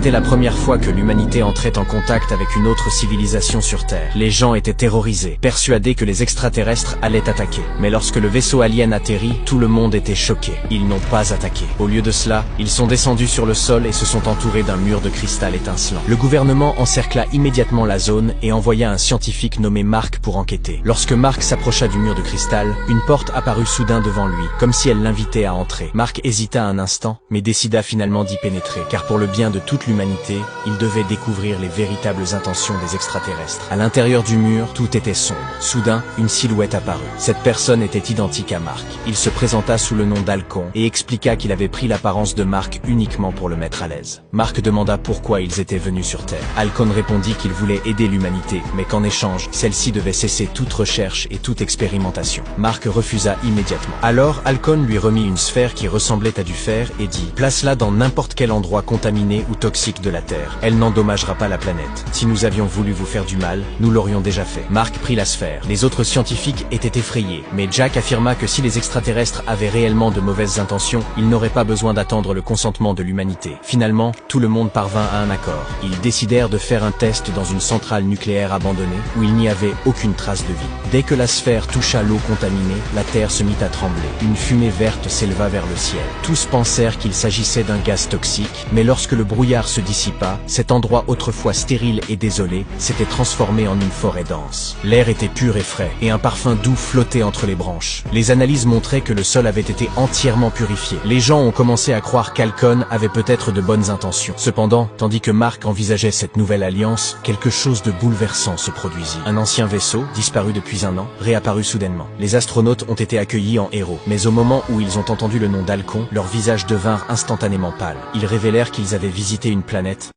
C'était la première fois que l'humanité entrait en contact avec une autre civilisation sur Terre. Les gens étaient terrorisés, persuadés que les extraterrestres allaient attaquer. Mais lorsque le vaisseau alien atterrit, tout le monde était choqué. Ils n'ont pas attaqué. Au lieu de cela, ils sont descendus sur le sol et se sont entourés d'un mur de cristal étincelant. Le gouvernement encercla immédiatement la zone et envoya un scientifique nommé Mark pour enquêter. Lorsque Mark s'approcha du mur de cristal, une porte apparut soudain devant lui, comme si elle l'invitait à entrer. Mark hésita un instant, mais décida finalement d'y pénétrer, car pour le bien de toute l'humanité, il devait découvrir les véritables intentions des extraterrestres. À l'intérieur du mur, tout était sombre. Soudain, une silhouette apparut. Cette personne était identique à Mark. Il se présenta sous le nom d'Halcon et expliqua qu'il avait pris l'apparence de Mark uniquement pour le mettre à l'aise. Mark demanda pourquoi ils étaient venus sur Terre. Halcon répondit qu'il voulait aider l'humanité, mais qu'en échange, celle-ci devait cesser toute recherche et toute expérimentation. Mark refusa immédiatement. Alors, Halcon lui remit une sphère qui ressemblait à du fer et dit « Place-la dans n'importe quel endroit contaminé ou toxique de la Terre. Elle n'endommagera pas la planète. Si nous avions voulu vous faire du mal, nous l'aurions déjà fait. » Mark prit la sphère. Les autres scientifiques étaient effrayés, mais Jack affirma que si les extraterrestres avaient réellement de mauvaises intentions, ils n'auraient pas besoin d'attendre le consentement de l'humanité. Finalement, tout le monde parvint à un accord. Ils décidèrent de faire un test dans une centrale nucléaire abandonnée où il n'y avait aucune trace de vie. Dès que la sphère toucha l'eau contaminée, la Terre se mit à trembler. Une fumée verte s'éleva vers le ciel. Tous pensèrent qu'il s'agissait d'un gaz toxique, mais lorsque le brouillard se dissipa, cet endroit autrefois stérile et désolé s'était transformé en une forêt dense. L'air était pur et frais, et un parfum doux flottait entre les branches. Les analyses montraient que le sol avait été entièrement purifié. Les gens ont commencé à croire qu'Halcon avait peut-être de bonnes intentions. Cependant, tandis que Mark envisageait cette nouvelle alliance, quelque chose de bouleversant se produisit. Un ancien vaisseau, disparu depuis un an, réapparut soudainement. Les astronautes ont été accueillis en héros, mais au moment où ils ont entendu le nom d'Halcon, leurs visages devinrent instantanément pâles. Ils révélèrent qu'ils avaient visité une planète